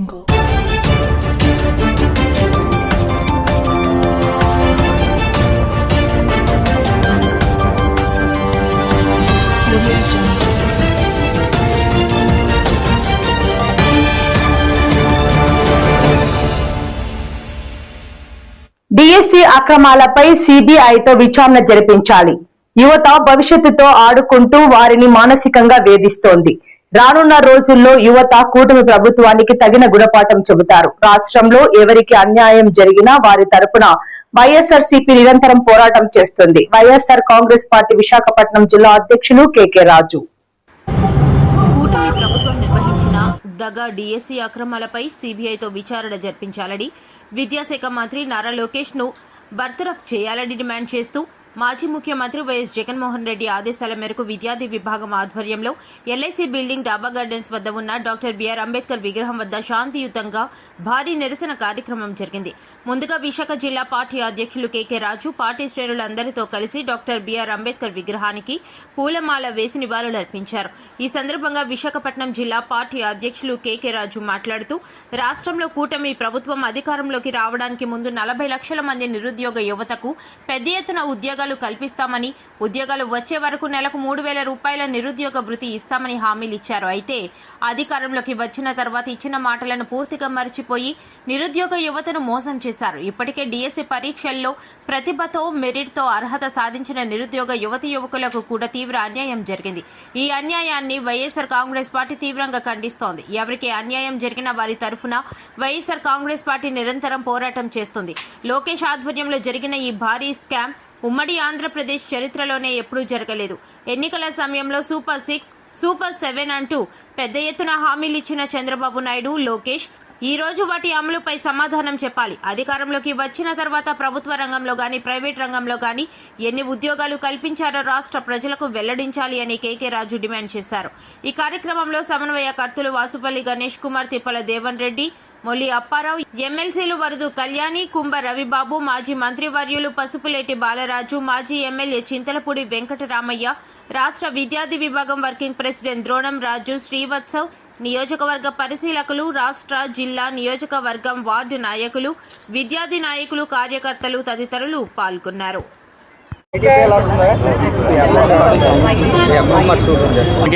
Jungle. DSC అక్రమాలపై సిబిఐతో విచారణ జరిపించాలి. యువత భవిష్యత్తుతో ఆడుకుంటూ వారిని మానసికంగా వేధిస్తోంది. రానున్న రోజుల్లో యువత కూటమి ప్రభుత్వానికి తగిన గుణపాఠం చెబుతారు. రాష్ట్రంలో ఎవరికి అన్యాయం జరిగినా వారి తరపున వైఎస్ఆర్సీపీ నిరంతరం పోరాటం చేస్తుంది. వైఎస్ఆర్ కాంగ్రెస్ పార్టీ విశాఖపట్నం జిల్లా అధ్యక్షులు కెకే రాజు. కూటమి ప్రభుత్వం నిర్వహించిన దగా డిఎస్సి అక్రమాలపై సిబిఐతో విచారణ జరిపించాలని విద్యాశాఖ మంత్రి నారా లోకేష్ ను బర్తరఫ్ చేయాలని డిమాండ్ చేస్తూ మాజీ ముఖ్యమంత్రి వైఎస్ జగన్మోహన్ రెడ్డి ఆదేశాల మేరకు విద్యార్థి విభాగం ఆధ్వర్యంలో ఎల్ఐసి బిల్డింగ్ డాబా గార్డెన్స్ వద్ద ఉన్న డాక్టర్ బిఆర్ అంబేద్కర్ విగ్రహం వద్ద శాంతియుతంగా భారీ నిరసన కార్యక్రమం జరిగింది. ముందుగా విశాఖ జిల్లా పార్టీ అధ్యక్షులు కెకే రాజు పార్టీ శ్రేణులందరితో కలిసి డాక్టర్ బిఆర్ అంబేద్కర్ విగ్రహానికి పూలమాల వేసి నివాళులర్పించారు. ఈ సందర్భంగా విశాఖపట్నం జిల్లా పార్టీ అధ్యక్షులు కెకే రాజు మాట్లాడుతూ రాష్ట్రంలో కూటమి ప్రభుత్వం అధికారంలోకి రావడానికి ముందు 40 లక్షల మంది నిరుద్యోగ యువతకు పెద్ద ఎత్తున ఉద్యోగాలు కల్పిస్తామని, ఉద్యోగాలు వచ్చే వరకు నెలకు 3,000 రూపాయల నిరుద్యోగ భృతి ఇస్తామని హామీలిచ్చారు. అయితే అధికారంలోకి వచ్చిన తర్వాత ఇచ్చిన మాటలను పూర్తిగా మర్చిపోయి నిరుద్యోగ యువతను మోసం చేశారు. ఇప్పటికే డిఎస్సి పరీక్షల్లో ప్రతిభతో మెరిట్తో అర్హత సాధించిన నిరుద్యోగ యువకులకు కూడా తీవ్ర అన్యాయం జరిగింది. ఈ అన్యాయాన్ని వైఎస్ఆర్ కాంగ్రెస్ పార్టీ తీవ్రంగా ఖండిస్తోంది. ఎవరికి అన్యాయం జరిగినా వారి తరఫున వైఎస్ఆర్ కాంగ్రెస్ పార్టీ నిరంతరం పోరాటం చేస్తుంది. లోకేష్ ఆధ్వర్యంలో జరిగిన ఈ భారీ స్కామ్ ఉమ్మడి ఆంధ్రప్రదేశ్ చరిత్రలోనే ఎప్పుడూ జరగలేదు. ఎన్నికల సమయంలో సూపర్ 6, సూపర్ 7 అంటూ పెద్ద ఎత్తున హామీలిచ్చిన చంద్రబాబు నాయుడు, లోకేష్ ఈ రోజు వాటి అమలుపై సమాధానం చెప్పాలి. అధికారంలోకి వచ్చిన తర్వాత ప్రభుత్వ రంగంలో గాని, ప్రైవేట్ రంగంలో గాని ఎన్ని ఉద్యోగాలు కల్పించారో రాష్ట్ర ప్రజలకు వెల్లడించాలి అని కెకే రాజు డిమాండ్ చేశారు. ఈ కార్యక్రమంలో సమన్వయకర్తలు వాసుపల్లి గణేష్ కుమార్, తిప్పల దేవన్ రెడ్డి, మొల్లి అప్పారావు, ఎమ్మెల్సీలు వరదు కళ్యాణి, కుంభ రవిబాబు, మాజీ మంత్రివర్యులు పసుపులేటి బాలరాజు, మాజీ ఎమ్మెల్యే చింతలపూడి వెంకటరామయ్య, రాష్ట్ర విద్యార్థి విభాగం వర్కింగ్ ప్రెసిడెంట్ ద్రోణం రాజు శ్రీవత్సవ్, నియోజకవర్గ పరిశీలకులు, రాష్ట్ర, జిల్లా, నియోజకవర్గం, వార్డు నాయకులు, విద్యార్థి నాయకులు, కార్యకర్తలు తదితరులు పాల్గొన్నారు.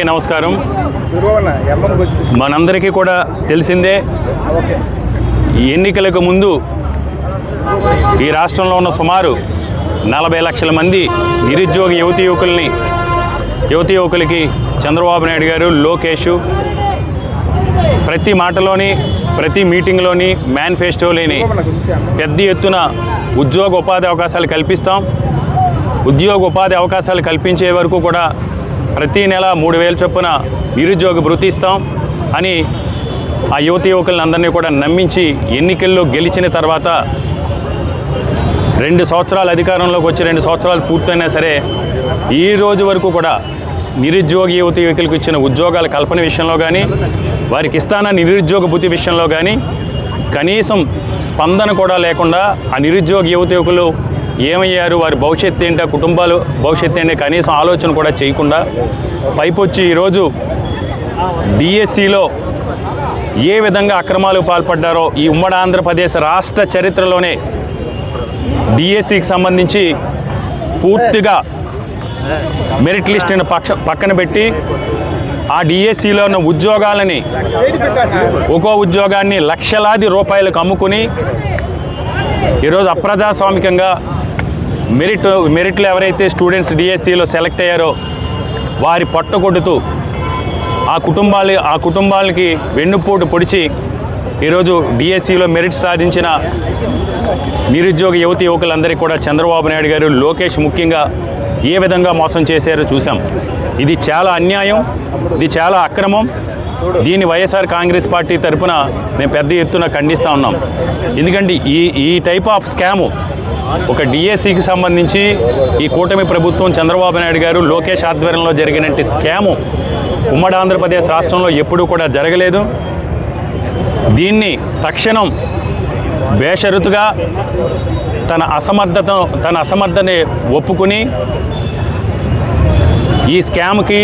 నమస్కారం. మనందరికీ కూడా తెలిసిందే, ఎన్నికలకు ముందు ఈ రాష్ట్రంలో ఉన్న సుమారు 40 లక్షల మంది నిరుద్యోగ యువకులకి చంద్రబాబు నాయుడు గారు, లోకేష్ ప్రతి మాటలోని, ప్రతి మీటింగ్లోని, మేనిఫెస్టోలోని పెద్ద ఎత్తున ఉద్యోగ ఉపాధి అవకాశాలు కల్పిస్తాం, ఉద్యోగ ఉపాధి అవకాశాలు కల్పించే వరకు కూడా ప్రతి నెల 3,000 చొప్పున నిరుద్యోగ భృతి ఇస్తాం అని ఆ యువకులందరినీ కూడా నమ్మించి ఎన్నికల్లో గెలిచిన తర్వాత 2 సంవత్సరాలు అధికారంలోకి వచ్చి 2 సంవత్సరాలు పూర్తయినా సరే ఈ రోజు వరకు కూడా నిరుద్యోగ యువకులకు ఇచ్చిన ఉద్యోగాల కల్పన విషయంలో కానీ, వారికి ఇస్తాన నిరుద్యోగ భృతి విషయంలో కానీ కనీసం స్పందన కూడా లేకుండా ఆ నిరుద్యోగ యువకులు ఏమయ్యారు, వారి భవిష్యత్తు ఏంటో, కుటుంబాలు భవిష్యత్తు ఏంటో కనీసం ఆలోచన కూడా చేయకుండా పైపొచ్చి ఈరోజు డిఎస్సిలో ఏ విధంగా అక్రమాలు పాల్పడ్డారో ఈ ఉమ్మడి ఆంధ్రప్రదేశ్ రాష్ట్ర చరిత్రలోనే డిఎస్సికి సంబంధించి పూర్తిగా మెరిట్ లిస్ట్ని పక్కన పెట్టి ఆ డిఎస్సిలో ఉన్న ఉద్యోగాలని, ఒక్కో ఉద్యోగాన్ని లక్షలాది రూపాయలకు అమ్ముకుని ఈరోజు అప్రజాస్వామికంగా మెరిట్లో ఎవరైతే స్టూడెంట్స్ డిఎస్సిలో సెలెక్ట్ అయ్యారో వారి పొట్టకొడుతూ ఆ కుటుంబాలకి వెన్నుపోటు పొడిచి ఈరోజు డిఎస్సిలో మెరిట్ సాధించిన నిరుద్యోగ యువకులందరికీ కూడా చంద్రబాబు నాయుడు గారు, లోకేష్ ముఖ్యంగా ఏ విధంగా మోసం చేశారో చూసాం. ఇది చాలా అన్యాయం, ఇది చాలా అక్రమం. దీన్ని వైఎస్ఆర్ కాంగ్రెస్ పార్టీ తరఫున మేము పెద్ద ఎత్తున ఖండిస్తూ ఉన్నాం. ఎందుకంటే ఈ టైప్ ఆఫ్ స్కాము ఒక డిఎస్సికి సంబంధించి ఈ కూటమి ప్రభుత్వం చంద్రబాబు నాయుడు గారు, లోకేష్ ఆధ్వర్యంలో జరిగినట్టు స్కాము ఉమ్మడి ఆంధ్రప్రదేశ్ రాష్ట్రంలో ఎప్పుడూ కూడా జరగలేదు. దీన్ని తక్షణం బేషరతుగా తన అసమర్థతని ఒప్పుకుని ఈ స్కామ్కి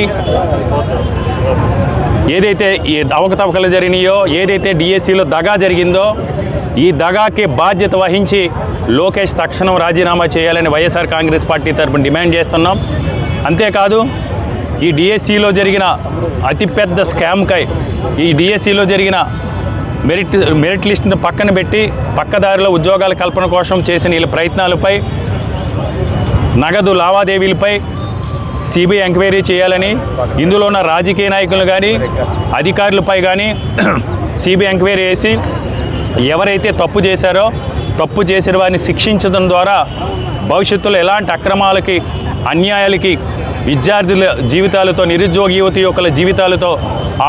ఏదైతే ఈ అవకతవకలు జరిగినాయో, ఏదైతే డిఎస్సిలో దగా జరిగిందో, ఈ దగాకి బాధ్యత వహించి లోకేష్ తక్షణం రాజీనామా చేయాలని వైఎస్ఆర్ కాంగ్రెస్ పార్టీ తరపున డిమాండ్ చేస్తున్నాం. అంతేకాదు ఈ డిఎస్సిలో జరిగిన అతిపెద్ద స్కామ్కై, ఈ డిఎస్సిలో జరిగిన మెరిట్ లిస్ట్ను పక్కన పెట్టి పక్కదారిలో ఉద్యోగాల కల్పన కోసం చేసిన వీళ్ళ ప్రయత్నాలపై, నగదు లావాదేవీలపై సిబిఐ ఎంక్వైరీ చేయాలని, ఇందులో ఉన్న రాజకీయ నాయకులు కానీ అధికారులపై కానీ సిబిఐ ఎంక్వైరీ చేసి ఎవరైతే తప్పు చేశారో తప్పు చేసిన వారిని శిక్షించడం ద్వారా భవిష్యత్తులో ఎలాంటి అక్రమాలకి, అన్యాయాలకి, విద్యార్థుల జీవితాలతో, నిరుద్యోగ యువతి యొక్క జీవితాలతో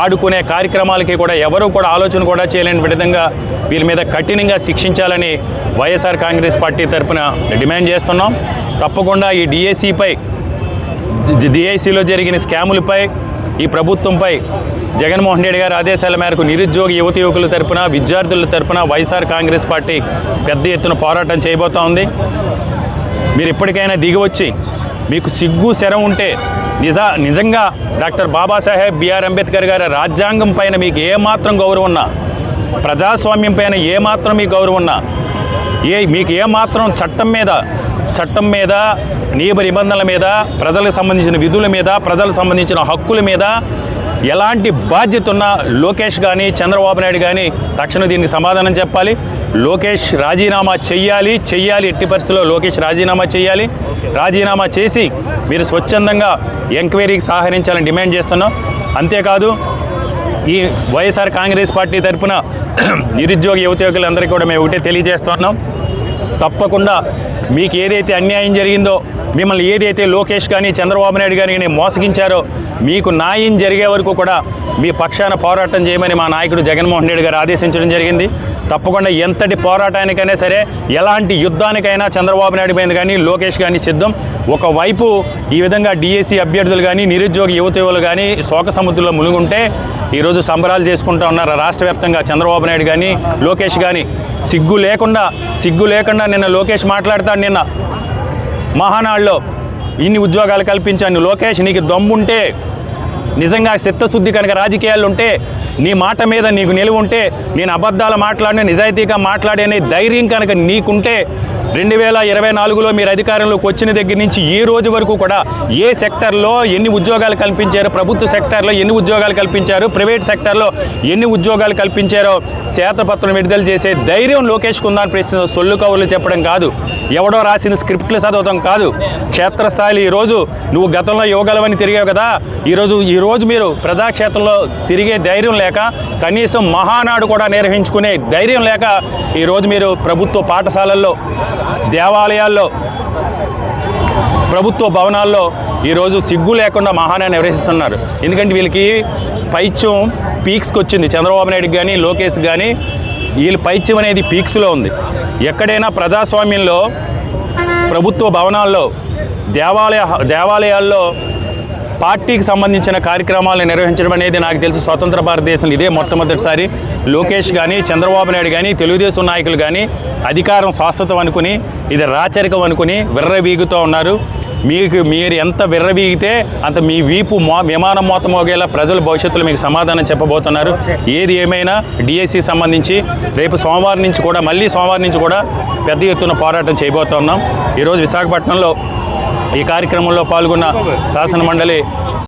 ఆడుకునే కార్యక్రమాలకి కూడా ఎవరూ కూడా ఆలోచన కూడా చేయలేని విధంగా వీళ్ళ మీద కఠినంగా శిక్షించాలని వైఎస్ఆర్ కాంగ్రెస్ పార్టీ తరఫున డిమాండ్ చేస్తున్నాం. తప్పకుండా ఈ డిఐసిలో జరిగిన స్కాములపై, ఈ ప్రభుత్వంపై జగన్మోహన్ రెడ్డి గారి ఆదేశాల మేరకు నిరుద్యోగ యువతి యువకుల తరపున, విద్యార్థుల తరపున వైఎస్ఆర్ కాంగ్రెస్ పార్టీ పెద్ద ఎత్తున పోరాటం చేయబోతూ ఉంది. మీరు ఇప్పటికైనా దిగివచ్చి మీకు సిగ్గు శరం ఉంటే నిజంగా డాక్టర్ బాబాసాహెబ్ బిఆర్ అంబేద్కర్ గారి రాజ్యాంగం పైన మీకు ఏమాత్రం గౌరవం ఉన్నా, ప్రజాస్వామ్యం పైన ఏమాత్రం మీకు గౌరవం ఉన్నా, మీకు ఏమాత్రం చట్టం మీద నియమ నిబంధనల మీద, ప్రజలకు సంబంధించిన విధుల మీద, ప్రజలకు సంబంధించిన హక్కుల మీద ఎలాంటి బాధ్యత ఉన్న లోకేష్ కానీ చంద్రబాబు నాయుడు కానీ తక్షణం దీనికి సమాధానం చెప్పాలి. లోకేష్ రాజీనామా చెయ్యాలి. ఎట్టి పరిస్థితుల్లో లోకేష్ రాజీనామా చేయాలి. రాజీనామా చేసి మీరు స్వచ్ఛందంగా ఎంక్వైరీకి సహకరించాలని డిమాండ్ చేస్తున్నాం. అంతేకాదు ఈ వైఎస్ఆర్ కాంగ్రెస్ పార్టీ తరఫున నిరుద్యోగ యువకులందరికీ కూడా మేము ఒకటే తెలియజేస్తున్నాం. తప్పకుండా మీకు ఏదైతే అన్యాయం జరిగిందో, మిమ్మల్ని ఏదైతే లోకేష్ కానీ చంద్రబాబు నాయుడు కానీ మోసగించారో, మీకు న్యాయం జరిగే వరకు కూడా మీ పక్షాన పోరాటం చేయమని మా నాయకుడు జగన్మోహన్ రెడ్డి గారు ఆదేశించడం జరిగింది. తప్పకుండా ఎంతటి పోరాటానికైనా సరే, ఎలాంటి యుద్ధానికైనా చంద్రబాబు నాయుడు మీద కానీ లోకేష్ కానీ సిద్ధం. ఒకవైపు ఈ విధంగా డిఎస్సి అభ్యర్థులు కానీ నిరుద్యోగ యువతులు కానీ శోక సముద్రంలో మునుగుంటే ఈరోజు సంబరాలు చేసుకుంటూ ఉన్నారు రాష్ట్ర వ్యాప్తంగా చంద్రబాబు నాయుడు కానీ లోకేష్ కానీ. సిగ్గు లేకుండా నిన్న లోకేష్ మాట్లాడతాడు. నిన్న మహానాడులో ఇన్ని ఉద్యోగాలు కల్పించాను. లోకేష్, నీకు దమ్ముంటే, నిజంగా చిత్తశుద్ధి కనుక రాజకీయాలు ఉంటే, నీ మాట మీద నీకు నిలువ ఉంటే, నేను అబద్ధాలు మాట్లాడిన నిజాయితీగా మాట్లాడే ధైర్యం కనుక నీకుంటే 2024లో మీరు అధికారంలోకి వచ్చిన దగ్గర నుంచి ఈ రోజు వరకు కూడా ఏ సెక్టర్లో ఎన్ని ఉద్యోగాలు కల్పించారో, ప్రభుత్వ సెక్టర్లో ఎన్ని ఉద్యోగాలు కల్పించారు, ప్రైవేట్ సెక్టర్లో ఎన్ని ఉద్యోగాలు కల్పించారో శ్వేతపత్రం విడుదల చేసే ధైర్యం లోకేష్కు ఉందని ప్రశ్న సొల్లు కవులు చెప్పడం కాదు, ఎవడో రాసిన స్క్రిప్ట్లు చదవడం కాదు. క్షేత్రస్థాయిలో ఈరోజు నువ్వు గతంలో యువగలవని తిరిగావు కదా, ఈరోజు మీరు ప్రజాక్షేత్రంలో తిరిగే ధైర్యం లేక, కనీసం మహానాడు కూడా నిర్వహించుకునే ధైర్యం లేక ఈరోజు మీరు ప్రభుత్వ పాఠశాలల్లో, దేవాలయాల్లో, ప్రభుత్వ భవనాల్లో ఈరోజు సిగ్గు లేకుండా మహానాన్ని నిర్వహిస్తున్నారు. ఎందుకంటే వీళ్ళకి పైత్యం పీక్స్కి వచ్చింది. చంద్రబాబు నాయుడుకి కానీ లోకేష్ కానీ వీళ్ళ పైత్యం అనేది పీక్స్లో ఉంది. ఎక్కడైనా ప్రజాస్వామ్యంలో, ప్రభుత్వ భవనాల్లో, దేవాలయాల్లో పార్టీకి సంబంధించిన కార్యక్రమాలను నిర్వహించడం అనేది నాకు తెలిసి స్వతంత్ర భారతదేశంలో ఇదే మొట్టమొదటిసారి. లోకేష్ కానీ చంద్రబాబు నాయుడు కానీ తెలుగుదేశం నాయకులు కానీ అధికారం శాశ్వతం అనుకుని, ఇది రాచరికం అనుకుని విర్రవీగుతూ ఉన్నారు. మీరు ఎంత విర్రవీగితే అంత మీ వీపు విమానం మోత మోగేలా ప్రజలు భవిష్యత్తులో మీకు సమాధానం చెప్పబోతున్నారు. ఏది ఏమైనా డిఎస్సి సంబంధించి రేపు సోమవారం నుంచి కూడా పెద్ద ఎత్తున పోరాటం చేయబోతున్నాం. ఈరోజు విశాఖపట్నంలో ఈ కార్యక్రమంలో పాల్గొన్న శాసన మండలి